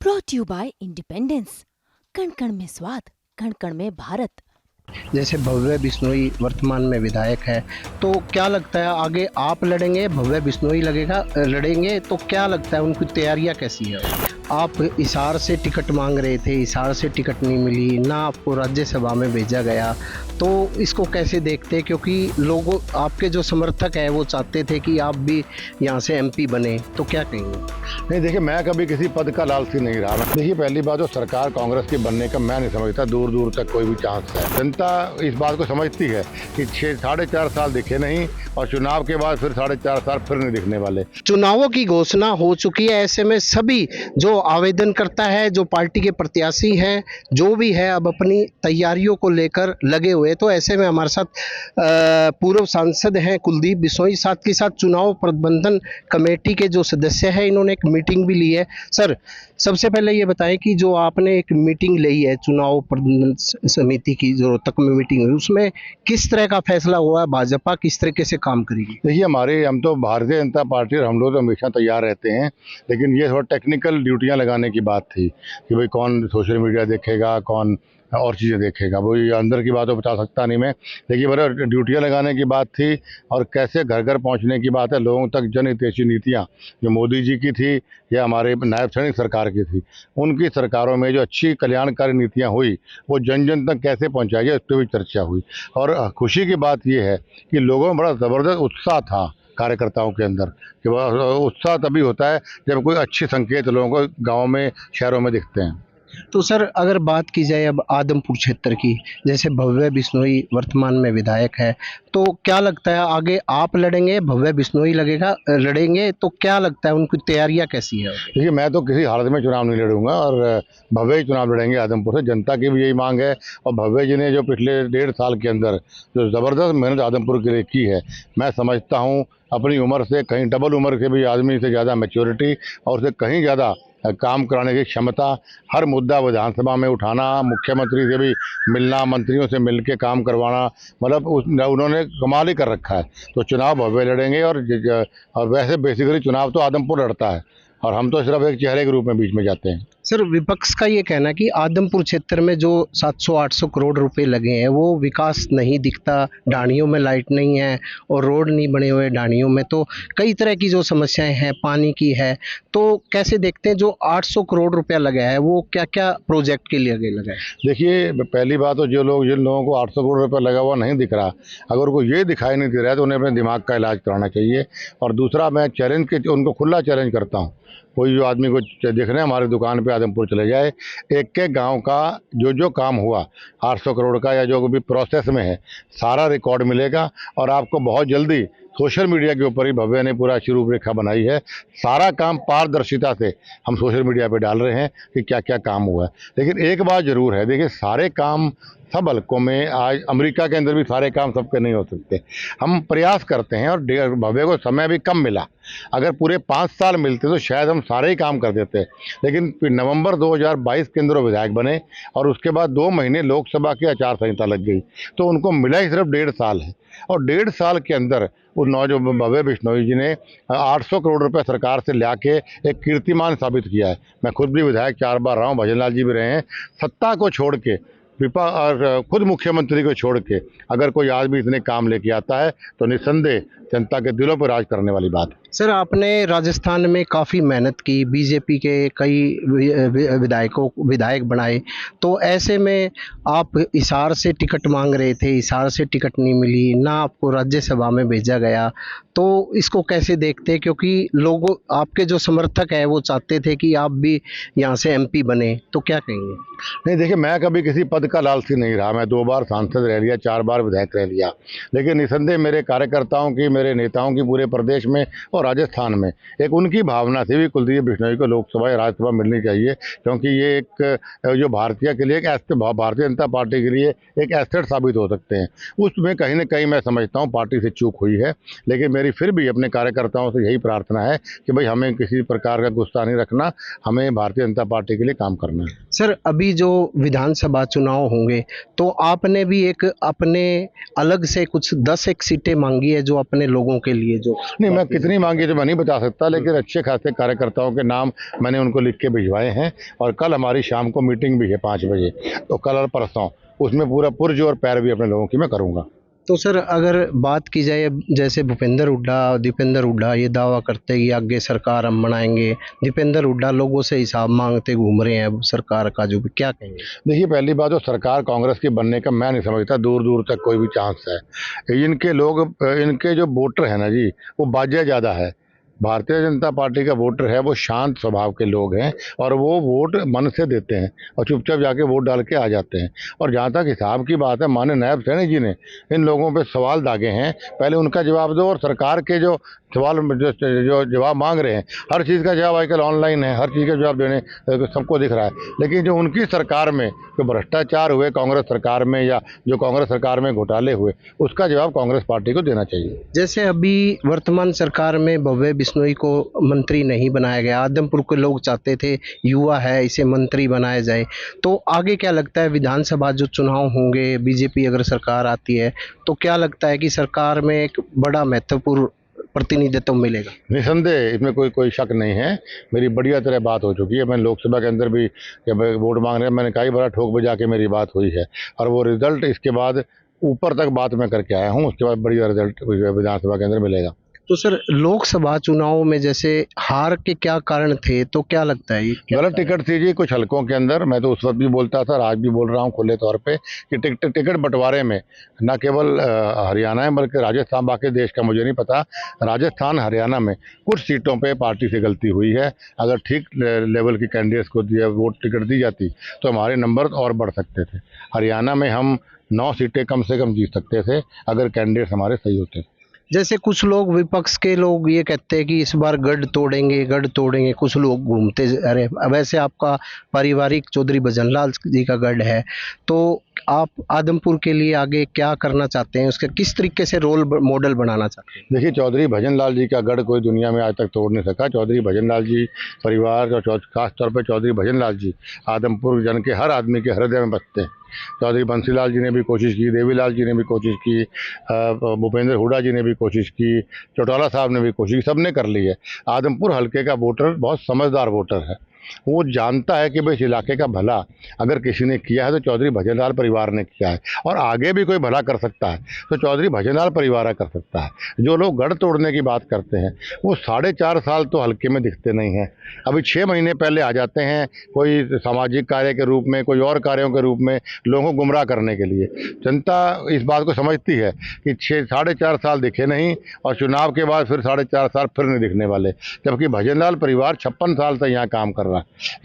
Brought you bye independence. कण कण में स्वाद, कण कण में भारत। जैसे भव्य बिश्नोई वर्तमान में विधायक है, तो क्या लगता है आगे आप लड़ेंगे, भव्य बिश्नोई लड़ेंगे, तो क्या लगता है उनकी तैयारियां कैसी है? आप हिसार से टिकट मांग रहे थे, हिसार से टिकट नहीं मिली, ना आपको राज्यसभा में भेजा गया, तो इसको कैसे देखते हैं? क्योंकि लोगों आपके जो समर्थक है वो चाहते थे कि आप भी यहाँ से एमपी बने, तो क्या कहेंगे? नहीं, देखिए, मैं कभी किसी पद का लालची नहीं रहा। देखिए, पहली बात तो सरकार कांग्रेस की बनने का मैं नहीं समझता दूर दूर तक कोई भी चांस है। जनता इस बात को समझती है कि 4.5 साल दिखे नहीं, और चुनाव के बाद फिर 4.5 साल फिर नहीं दिखने वाले। चुनावों की घोषणा हो चुकी है, ऐसे में सभी जो आवेदन करता है, जो पार्टी के प्रत्याशी हैं, जो भी है अब अपनी तैयारियों को लेकर लगे हुए। तो ऐसे में हमारे साथ पूर्व सांसद हैं कुलदीप बिश्नोई, साथ के साथ चुनाव प्रबंधन कमेटी के जो सदस्य हैं, इन्होंने एक मीटिंग भी ली है। सर, सबसे पहले ये बताएं कि जो आपने एक मीटिंग ली है चुनाव प्रबंधन समिति की, जो रोहतक में मीटिंग हुई, उसमें किस तरह का फैसला हुआ है? भाजपा किस तरीके से काम करेगी? देखिए, हम तो भारतीय जनता पार्टी और हम लोग तो हमेशा तैयार रहते हैं, लेकिन ये थोड़ा टेक्निकल ड्यूटियां लगाने की बात थी कि भाई कौन सोशल मीडिया देखेगा, कौन और चीज़ें देखेगा। वो ये अंदर की बात तो बता सकता नहीं मैं, लेकिन मेरा ड्यूटियां लगाने की बात थी और कैसे घर घर पहुंचने की बात है, लोगों तक जन हितैषी नीतियां जो मोदी जी की थी या हमारे नायब सैनिक सरकार की थी, उनकी सरकारों में जो अच्छी कल्याणकारी नीतियां हुई वो जन जन तक कैसे पहुंचाई जाए, इस पर भी चर्चा हुई। और खुशी की बात यह है कि लोगों में बड़ा ज़बरदस्त उत्साह था कार्यकर्ताओं के अंदर, कि वह उत्साह तभी होता है जब कोई अच्छे संकेत लोगों को गाँव में, शहरों में दिखते हैं। तो सर, अगर बात की जाए अब आदमपुर क्षेत्र की, जैसे भव्य बिश्नोई वर्तमान में विधायक है, तो क्या लगता है आगे आप लड़ेंगे, भव्य बिश्नोई लड़ेंगे, तो क्या लगता है उनकी तैयारियां कैसी है? देखिए, मैं तो किसी हालत में चुनाव नहीं लड़ूंगा और भव्य ही चुनाव लड़ेंगे आदमपुर से। जनता की भी यही मांग है, और भव्य जी ने जो पिछले 1.5 साल के अंदर जो ज़बरदस्त मेहनत आदमपुर के लिए की है, मैं समझता हूँ अपनी उम्र से कहीं डबल उम्र के भी आदमी से ज़्यादा मैच्योरिटी और उससे कहीं ज़्यादा काम कराने की क्षमता, हर मुद्दा विधानसभा में उठाना, मुख्यमंत्री से भी मिलना, मंत्रियों से मिल के काम करवाना, मतलब उन्होंने कमाल ही कर रखा है। तो चुनाव भव्य लड़ेंगे और वैसे बेसिकली चुनाव तो आदमपुर लड़ता है और हम तो सिर्फ एक चेहरे के रूप में बीच में जाते हैं। सर, विपक्ष का ये कहना है कि आदमपुर क्षेत्र में जो 700-800 करोड़ रुपए लगे हैं वो विकास नहीं दिखता, ढाणियों में लाइट नहीं है और रोड नहीं बने हुए ढाणियों में, तो कई तरह की जो समस्याएं हैं, पानी की है, तो कैसे देखते हैं जो 800 करोड़ रुपया लगा है वो क्या क्या प्रोजेक्ट के लिए लगा है? देखिए, पहली बात तो जिन लोगों को 800 करोड़ रुपये लगा हुआ नहीं दिख रहा, अगर उनको ये दिखाई नहीं दे रहा है तो उन्हें अपने दिमाग का इलाज कराना चाहिए। और दूसरा, मैं उनको खुला चैलेंज करता हूँ, कोई जो आदमी को देख रहे हैं हमारी दुकान पे आदमपुर चले जाए, एक एक गांव का जो काम हुआ 800 करोड़ का या जो भी प्रोसेस में है, सारा रिकॉर्ड मिलेगा। और आपको बहुत जल्दी सोशल मीडिया के ऊपर ही भव्य ने पूरा अच्छी रूपरेखा बनाई है। सारा काम पारदर्शिता से हम सोशल मीडिया पे डाल रहे हैं कि क्या क्या काम हुआ है। लेकिन एक बात ज़रूर है, देखिए, सारे काम सब हल्कों में, आज अमेरिका के अंदर भी सारे काम सबके नहीं हो सकते। हम प्रयास करते हैं और भव्य को समय भी कम मिला, अगर पूरे 5 साल मिलते तो शायद हम सारे ही काम कर देते। लेकिन फिर नवंबर 2022 के अंदर वो विधायक बने और उसके बाद 2 महीने लोकसभा की आचार संहिता लग गई, तो उनको मिला ही सिर्फ 1.5 साल है। और 1.5 साल के अंदर उस नौजवान भव्य बिश्नोई जी ने 800 करोड़ रुपए सरकार से ला के एक कीर्तिमान साबित किया है। मैं खुद भी विधायक 4 बार रहा हूँ, भजन लाल जी भी रहे हैं। सत्ता को छोड़ के, और खुद मुख्यमंत्री को छोड़ के अगर कोई आदमी इतने काम लेके आता है तो निस्संदेह जनता के दिलों पर राज करने वाली बात है। सर, आपने राजस्थान में काफ़ी मेहनत की, बीजेपी के कई विधायक बनाए, तो ऐसे में आप हिसार से टिकट मांग रहे थे, हिसार से टिकट नहीं मिली, ना आपको राज्यसभा में भेजा गया, तो इसको कैसे देखते? क्योंकि लोगों आपके जो समर्थक है वो चाहते थे कि आप भी यहाँ से एमपी बने, तो क्या कहेंगे? नहीं, देखिए, मैं कभी किसी पद का लालची नहीं रहा। मैं 2 बार सांसद रह लिया, 4 बार विधायक रह लिया, लेकिन निसंदेह मेरे कार्यकर्ताओं की, मेरे नेताओं की पूरे प्रदेश में और राजस्थान में एक उनकी भावना थी भी कुलदीप बिश्नोई को लोकसभा या राज्यसभा मिलनी चाहिए, क्योंकि ये एक जो भारतीय के लिए भारतीय जनता पार्टी के लिए एक एसेट साबित हो सकते हैं। उसमें कहीं न कहीं मैं समझता हूँ पार्टी से चूक हुई है, लेकिन मेरी फिर भी अपने कार्यकर्ताओं से यही प्रार्थना है कि भाई हमें किसी प्रकार का गुस्सा नहीं रखना, हमें भारतीय जनता पार्टी के लिए काम करना है। सर अभी जो विधानसभा चुनाव होंगे तो आपने भी एक अपने अलग से कुछ 10 सीटें मांगी है जो अपने लोगों के लिए जो नहीं, मैं कितनी मांगी तो मैं नहीं बता सकता, लेकिन अच्छे खासे कार्यकर्ताओं के नाम मैंने उनको लिख के भिजवाए हैं। और कल हमारी शाम को मीटिंग भी है 5 बजे, तो कल और परसों उसमें पूरा पुरज और पैर भी अपने लोगों की मैं करूँगा। तो सर अगर बात की जाए जैसे भूपेंद्र हुड्डा दीपेंद्र हुड्डा ये दावा करते हैं कि आगे सरकार हम बनाएंगे, दीपेंद्र हुड्डा लोगों से हिसाब मांगते घूम रहे हैं सरकार का, जो भी क्या कहेंगे? देखिए, पहली बात तो सरकार कांग्रेस की बनने का मैं नहीं समझता दूर दूर तक कोई भी चांस है। इनके लोग, इनके जो वोटर हैं ना जी, वो बाजे ज़्यादा है। भारतीय जनता पार्टी का वोटर है वो शांत स्वभाव के लोग हैं, और वो वोट मन से देते हैं और चुपचाप जाके वोट डाल के आ जाते हैं। और जहाँ तक हिसाब की बात है, माननीय नायब सैनी जी ने इन लोगों पे सवाल दागे हैं, पहले उनका जवाब दो। और सरकार के जो सवाल जो जवाब मांग रहे हैं, हर चीज़ का जवाब आजकल ऑनलाइन है, हर चीज़ का जवाब देने सबको दिख रहा है। लेकिन जो उनकी सरकार में जो भ्रष्टाचार हुए कांग्रेस सरकार में, या जो कांग्रेस सरकार में घोटाले हुए, उसका जवाब कांग्रेस पार्टी को देना चाहिए। जैसे अभी वर्तमान सरकार में भव्य बिश्नोई को मंत्री नहीं बनाया गया, आदमपुर के लोग चाहते थे युवा है इसे मंत्री बनाया जाए, तो आगे क्या लगता है विधानसभा जो चुनाव होंगे, बीजेपी अगर सरकार आती है तो क्या लगता है कि सरकार में एक बड़ा महत्वपूर्ण प्रतिनिधित्व मिलेगा? निसंदेह, इसमें कोई शक नहीं है। मेरी बढ़िया तरह बात हो चुकी है। मैंने लोकसभा के अंदर भी जब वोट मांग रहे हैं, मैंने कई बार ठोक बजा के मेरी बात हुई है, और वो रिजल्ट इसके बाद ऊपर तक बात मैं करके आया हूँ। उसके बाद बढ़िया रिजल्ट विधानसभा के अंदर मिलेगा। तो सर लोकसभा चुनाव में जैसे हार के क्या कारण थे, तो क्या लगता है ये गलत टिकट थी जी कुछ हलकों के अंदर। मैं तो उस वक्त भी बोलता था, आज भी बोल रहा हूँ खुले तौर पे, कि टिकट बंटवारे में न केवल हरियाणा है बल्कि राजस्थान, बाकी देश का मुझे नहीं पता, राजस्थान हरियाणा में कुछ सीटों पे पार्टी से गलती हुई है। अगर ठीक लेवल की कैंडिडेट्स को वोट टिकट दी जाती तो हमारे नंबर और बढ़ सकते थे। हरियाणा में हम 9 सीटें कम से कम जीत सकते थे अगर कैंडिडेट्स हमारे सही होते। जैसे कुछ लोग विपक्ष के लोग ये कहते हैं कि इस बार गढ़ तोड़ेंगे, कुछ लोग घूमते अरे वैसे आपका पारिवारिक चौधरी भजनलाल जी का गढ़ है, तो आप आदमपुर के लिए आगे क्या करना चाहते हैं, उसका किस तरीके से रोल मॉडल बनाना चाहते हैं? देखिए, चौधरी भजनलाल जी का गढ़ कोई दुनिया में आज तक तोड़ नहीं सका। चौधरी भजनलाल जी परिवार और खास तौर पर चौधरी भजनलाल जी आदमपुर जन के हर आदमी के हृदय में बसते हैं। चौधरी बंसीलाल जी ने भी कोशिश की, देवीलाल जी ने भी कोशिश की, भूपेंद्र हुड्डा जी ने भी कोशिश की, चौटाला साहब ने भी कोशिश की, सब ने कर ली है। आदमपुर हल्के का वोटर बहुत समझदार वोटर है। वो जानता है कि भाई इस इलाके का भला अगर किसी ने किया है तो चौधरी भजनलाल परिवार ने किया है, और आगे भी कोई भला कर सकता है तो चौधरी भजनलाल परिवार कर सकता है। जो लोग गढ़ तोड़ने की बात करते हैं वो 4.5 साल तो हल्के में दिखते नहीं हैं, अभी 6 महीने पहले आ जाते हैं कोई सामाजिक कार्य के रूप में, कोई और कार्यों के रूप में लोगों को गुमराह करने के लिए। जनता इस बात को समझती है कि 4.5 साल दिखे नहीं, और चुनाव के बाद फिर 4.5 साल फिर नहीं दिखने वाले, जबकि भजनलाल परिवार 56 साल से यहाँ काम कर रहा है।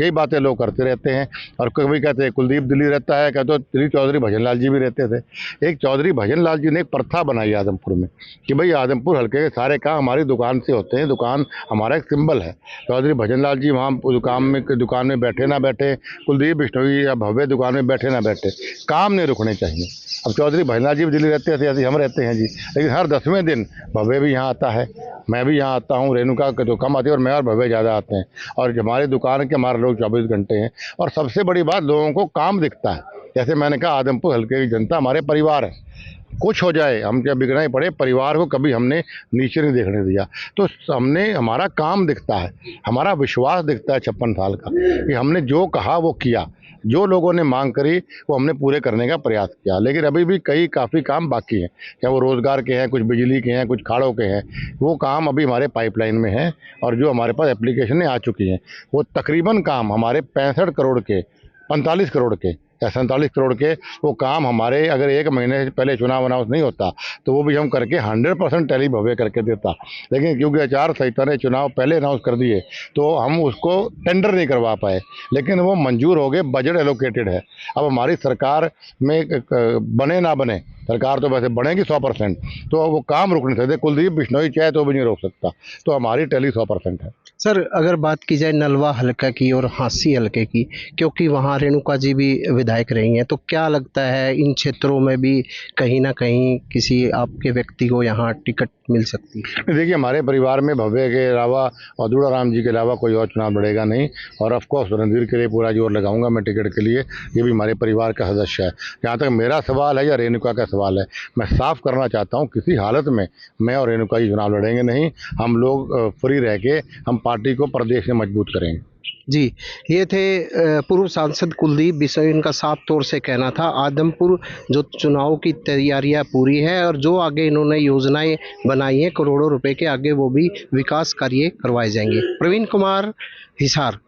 यही बातें लोग करते रहते हैं। और कभी कहते हैं कुलदीप दिल्ली रहता है, कहते तो चौधरी भजनलाल जी भी रहते थे। एक चौधरी भजनलाल जी ने एक प्रथा बनाई आदमपुर में कि भाई आदमपुर हल्के के सारे काम हमारी दुकान से होते हैं, दुकान हमारा एक सिंबल है। चौधरी भजनलाल जी वहाँ दुकान में बैठे ना बैठे, कुलदीप बिश्नोई या भव्य दुकान में बैठे ना बैठे, काम नहीं रुकने चाहिए। अब चौधरी भजनलाल जी भी दिल्ली रहते थे, ऐसे हम रहते हैं जी, लेकिन हर 10वें दिन भव्य भी यहाँ आता है, मैं भी यहाँ आता हूँ, रेणुका तो कम आती है और मैं और भव्य ज़्यादा आते हैं। और हमारी दुकान के हमारे लोग 24 घंटे हैं। और सबसे बड़ी बात, लोगों को काम दिखता है। जैसे मैंने कहा, आदमपुर हल्के की जनता हमारे परिवार है, कुछ हो जाए हम क्या बिगड़ना ही पड़े, परिवार को कभी हमने नीचे नहीं देखने दिया। तो हमने, हमारा काम दिखता है, हमारा विश्वास दिखता है 56 साल का, कि हमने जो कहा वो किया, जो लोगों ने मांग करी वो हमने पूरे करने का प्रयास किया। लेकिन अभी भी काफ़ी काम बाकी हैं, क्या वो रोज़गार के हैं, कुछ बिजली के हैं, कुछ खाड़ों के हैं, वो काम अभी हमारे पाइपलाइन में हैं। और जो हमारे पास एप्लीकेशनें आ चुकी हैं वो तकरीबन काम हमारे 65 करोड़ के, 45 करोड़ के या 47 करोड़ के वो काम हमारे, अगर 1 महीने से पहले चुनाव अनाउंस नहीं होता तो वो भी हम करके 100% टैली भव्य करके देता। लेकिन क्योंकि आचार संहिता ने चुनाव पहले अनाउंस कर दिए तो हम उसको टेंडर नहीं करवा पाए, लेकिन वो मंजूर हो गए, बजट एलोकेटेड है। अब हमारी सरकार में बने ना बने, सरकार तो वैसे बढ़ेगी 100%, तो वो काम रुक नहीं सकते। कुलदीप बिश्नोई चाहे तो भी नहीं रोक सकता, तो हमारी टैली 100% है। सर अगर बात की जाए नलवा हल्का की और हांसी हल्के की, क्योंकि वहाँ रेणुका जी भी विधायक रही हैं, तो क्या लगता है इन क्षेत्रों में भी कहीं ना कहीं किसी आपके व्यक्ति को यहाँ टिकट मिल सकती है? देखिए, हमारे परिवार में भव्य के अलावा और दूड़ाराम जी के अलावा कोई और चुनाव लड़ेगा नहीं, और ऑफ कोर्स रणधीर के लिए पूरा जोर लगाऊंगा मैं टिकट के लिए। ये भी हमारे परिवार का सदस्य है। जहाँ तक मेरा सवाल है या रेणुका का सवाल है, मैं साफ करना चाहता हूँ, किसी हालत में मैं और रेणुका जी चुनाव लड़ेंगे नहीं। हम लोग फ्री रह के हम पार्टी को प्रदेश में मजबूत करेंगे। जी, ये थे पूर्व सांसद कुलदीप बिश्नोई। इनका साफ तौर से कहना था आदमपुर जो चुनाव की तैयारियां पूरी है, और जो आगे इन्होंने योजनाएं बनाई हैं करोड़ों रुपए के, आगे वो भी विकास कार्य करवाए जाएंगे। प्रवीण कुमार, हिसार।